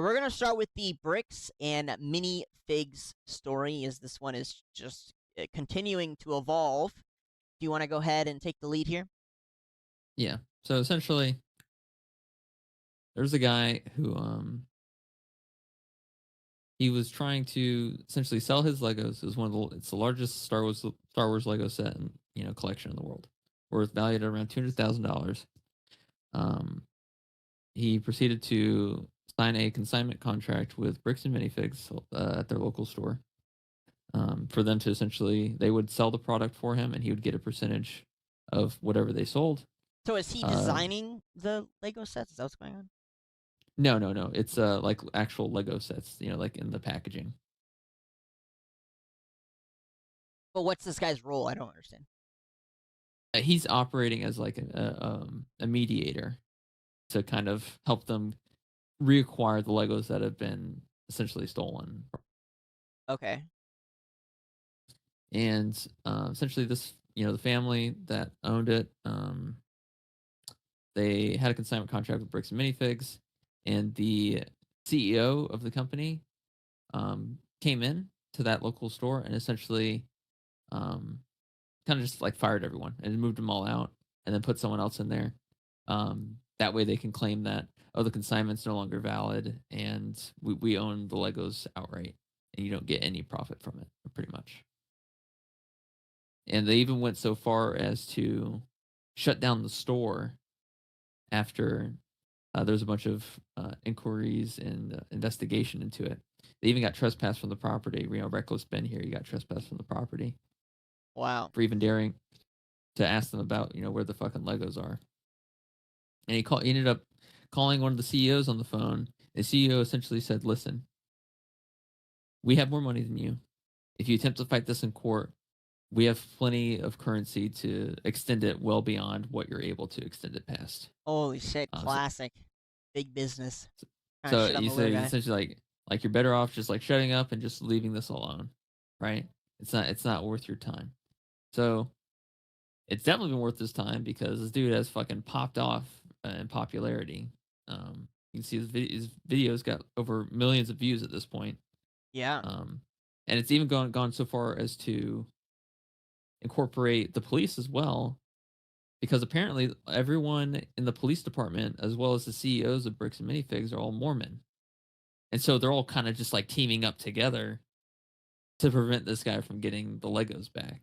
We're gonna start with the bricks and mini figs story, as this one is just continuing to evolve. Do you want to go ahead and take the lead here? Yeah. So essentially, there's a guy who he was trying to essentially sell his Legos. It's the largest Star Wars Lego set and collection in the world, worth valued at around $200,000. Um, he proceeded to sign a consignment contract with Bricks and Minifigs at their local store, for them to essentially they would sell the product for him, and he would get a percentage of whatever they sold. So is he Uh, designing the Lego sets? Is that what's going on? no, no, no. It's like actual Lego sets, like in the packaging. But what's this guy's role? I don't understand. He's operating as like a mediator to kind of help them reacquire the Legos that have been essentially stolen. Okay. And essentially, the family that owned it, they had a consignment contract with Bricks and Minifigs, and the CEO of the company came in to that local store and essentially um, kind of just like fired everyone and moved them all out, and then put someone else in there. That way they can claim that, oh, the consignment's no longer valid, and we own the Legos outright, and you don't get any profit from it, pretty much. And they even went so far as to shut down the store after there's a bunch of inquiries and investigation into it. They even got trespassed from the property. Reckless Ben here, he got trespassed from the property Wow. for even daring to ask them about where the fucking Legos are. And he ended up calling one of the CEOs on the phone. The CEO essentially said, "Listen, we have more money than you. If you attempt to fight this in court, we have plenty of currency to extend it well beyond what you're able to extend it past." Holy shit! So, Classic. Big business. Trying to so shit on you the little say guy. essentially like you're better off just like shutting up and just leaving this alone, right? It's not worth your time. So it's definitely been worth his time because this dude has fucking popped off in popularity. You can see his videos got over millions of views at this point. Yeah. Um, and it's even gone so far as to incorporate the police as well, because apparently everyone in the police department, as well as the CEOs of Bricks and Minifigs, are all Mormon, and so they're all kind of just like teaming up together to prevent this guy from getting the Legos back.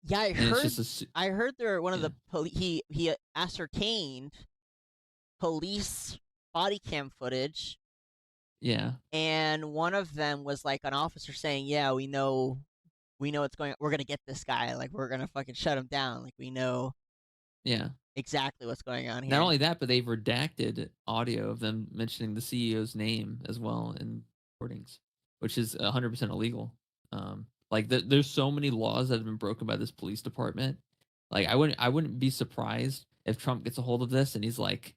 Yeah, I And it's heard. just I heard there one of yeah, the he ascertained police body cam footage, yeah, and one of them was like an officer saying, "Yeah, we know what's going on. We're gonna get this guy. Like, we're gonna fucking shut him down. Like, we know yeah. exactly what's going on Not here." only that, but they've redacted audio of them mentioning the CEO's name as well in recordings, which is 100% illegal. Like there's so many laws that have been broken by this police department. Like I wouldn't be surprised if Trump gets a hold of this and he's like,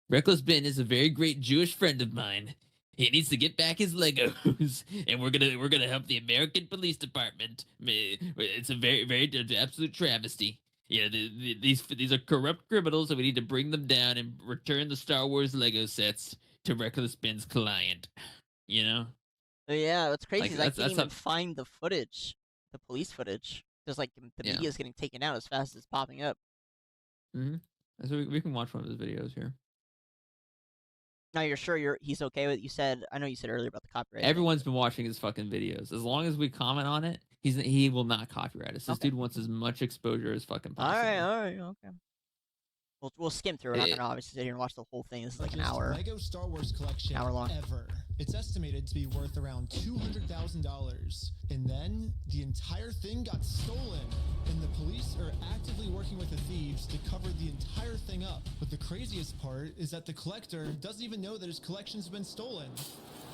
Reckless Ben is a very great Jewish friend of mine. He needs to get back his Legos, and we're gonna help the American Police Department. It's a very absolute travesty. Yeah, these are corrupt criminals, and we need to bring them down and return the Star Wars Lego sets to Reckless Ben's client. You know, Yeah, what's crazy like is I can't that's even how. find the footage, the police footage. Just like the Yeah. media is getting taken out as fast as it's popping up. Mm-hmm. So we can watch one of his videos here. Now you're sure he's okay with? You said, I know you said earlier about the copyright thing, Everyone's but been watching his fucking videos. As long as we comment on it, he will not copyright us. This okay. dude wants as much exposure as fucking possible. All right, okay. We'll skim through. We're not It, gonna obviously sit here and watch the whole thing. This is like Largest Lego Star Wars collection hour long. ever. It's estimated to be worth around $200,000. And then the entire thing got stolen. And the police are actively working with the thieves to cover the entire thing up. But the craziest part is that the collector doesn't even know that his collection's been stolen.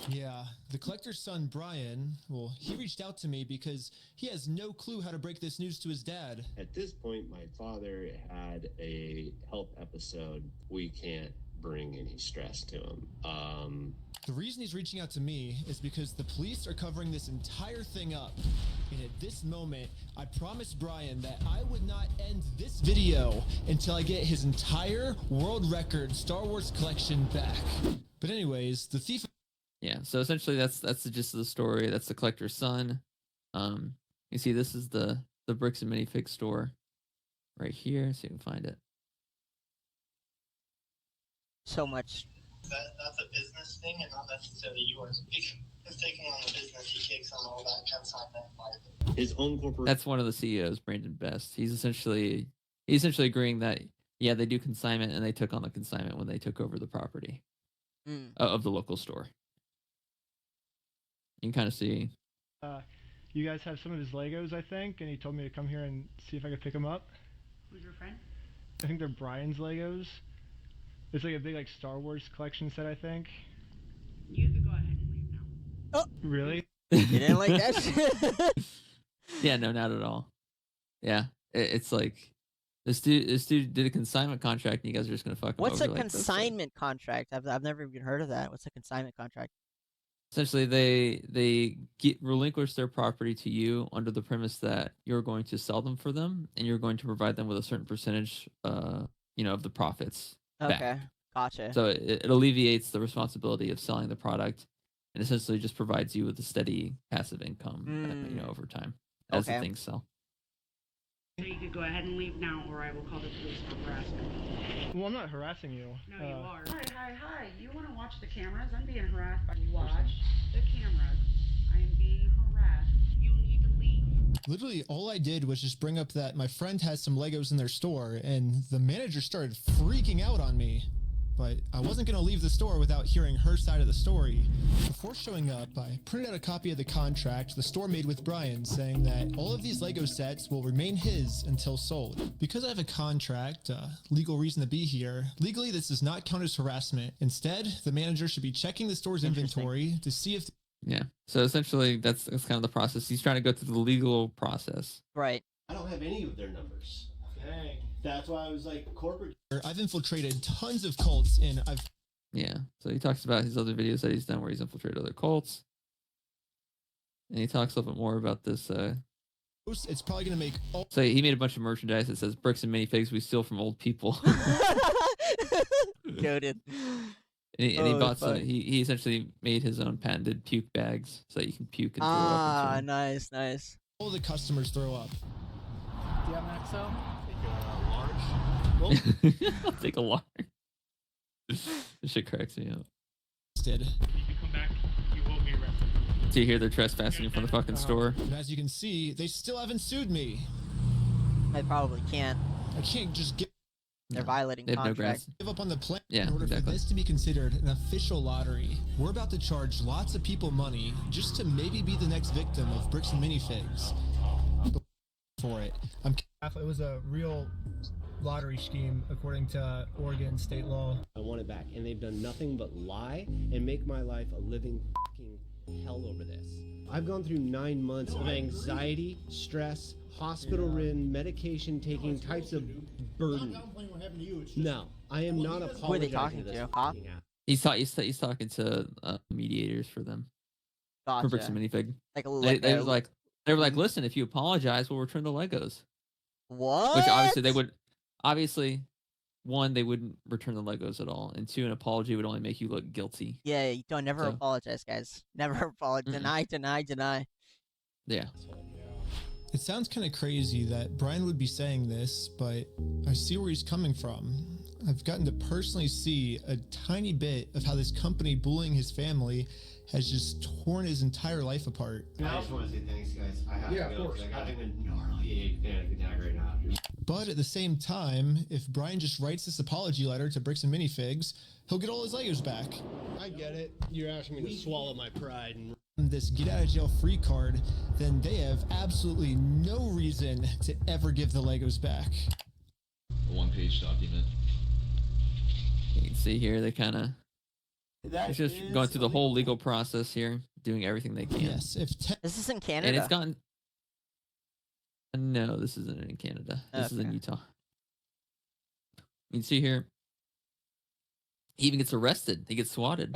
Yeah, the collector's son, Brian, well, he reached out to me because he has no clue how to break this news to his dad. At this point, my father had a health episode. We can't bring any stress to him. The reason he's reaching out to me is because the police are covering this entire thing up. And at this moment, I promised Brian that I would not end this video until I get his entire world record Star Wars collection back. But anyways, the thief... Yeah, so essentially that's the gist of the story. That's the collector's son. You see this is the Bricks and Minifig store right here, so you can find it. So much. That's a business thing and not necessarily yours. He's taking on the business, he takes on all that consignment. His own corporation. That's one of the CEOs, Brandon Best. He's essentially agreeing that yeah, they do consignment and they took on the consignment when they took over the property of the local store. You can kind of see. You guys have some of his Legos, I think, and he told me to come here and see if I could pick them up. Who's your friend? I think they're Brian's Legos. It's like a big Star Wars collection set, I think. You could go ahead and leave now. Oh, really? You didn't like that shit? Yeah, no, not at all. Yeah, it's like this dude did a consignment contract, and you guys are just gonna fuck him What's over. a like, consignment contract? I've never even heard of that. What's a consignment contract? Essentially, they relinquish their property to you under the premise that you're going to sell them for them, and you're going to provide them with a certain percentage, of the profits. Okay, Back. gotcha. So it alleviates the responsibility of selling the product, and essentially just provides you with a steady passive income, over time as the things sell. So you could go ahead and leave now, or I will call the police for harassment. Well, I'm not harassing you. No, you are. Hi. You want to watch the cameras? I'm being harassed by watch the cameras. I am being harassed. You need to leave. Literally, all I did was just bring up that my friend has some Legos in their store, and the manager started freaking out on me. But I wasn't going to leave the store without hearing her side of the story. Before showing up, I printed out a copy of the contract the store made with Brian, saying that all of these Lego sets will remain his until sold. Because I have a contract, legal reason to be here, legally this does not count as harassment. Instead, the manager should be checking the store's inventory to see if... Yeah. So essentially, that's kind of the process. He's trying to go through the legal process. Right. I don't have any of their numbers. Dang. That's why I was like, corporate. I've infiltrated tons of cults, and I've... Yeah. So he talks about his other videos that he's done where he's infiltrated other cults. And he talks a little bit more about this. It's probably going to make... So he made a bunch of merchandise that says bricks and minifigs we steal from old people. Goated. And he bought some. He essentially made his own patented puke bags so that you can puke and throw it up into them. Nice. All the customers throw up. Do you have an XL? I'll take a large. This shit cracks me up. Did. You can come back. You will be arrested. Do you hear they're trespassing from the fucking store? And as you can see, they still haven't sued me. I probably can't. I can't just They're violating They have no contract. grass. give up on the plan Yeah, in order for exactly. this to be considered an official lottery. We're about to charge lots of people money just to maybe be the next victim of bricks and minifigs. For it. It was a real lottery scheme according to Oregon state law. I want it back, and they've done nothing but lie and make my life a living fucking hell over this. I've gone through 9 months of anxiety, stress, hospital-ridden, medication-taking types of burden. No, I am not apologizing. Who are they talking this to? fucking app. He's talking to mediators for them. Gotcha. For bricks and minifig. Like a They were like, listen, if you apologize, we'll return the Legos. what? Which obviously they would. Obviously, one, they wouldn't return the Legos at all, and two, an apology would only make you look guilty. Yeah, you don't never So- apologize, guys. Never apologize. Deny. Yeah. It sounds kind of crazy that Brian would be saying this, but I see where he's coming from. I've gotten to personally see a tiny bit of how this company bullying his family has just torn his entire life apart. I just want to say thanks, guys. I have to go. of course. I'm having a gnarly panic attack right now. But at the same time, if Brian just writes this apology letter to Bricks and Minifigs, he'll get all his Legos back. I get it. You're asking me to swallow my pride and This get out of jail free card, then they have absolutely no reason to ever give the Legos back. A one-page document. You can see here they kind of. It's just going through the whole legal process here, doing everything they can. Yes, if This is in Canada. And it's gotten. No, this isn't in Canada. This is in Okay. Utah. You can see here. He even gets arrested. He gets swatted.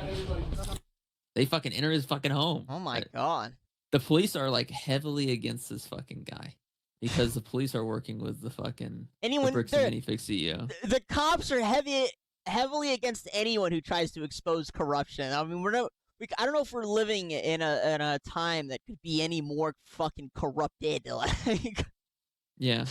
They fucking enter his fucking home. Oh my god. The police are like heavily against this fucking guy because the police are working with the fucking the Bricks and Minifigs CEO. The cops are heavily against anyone who tries to expose corruption. I mean, I don't know if we're living in a time that could be any more fucking corrupted. Like, yeah.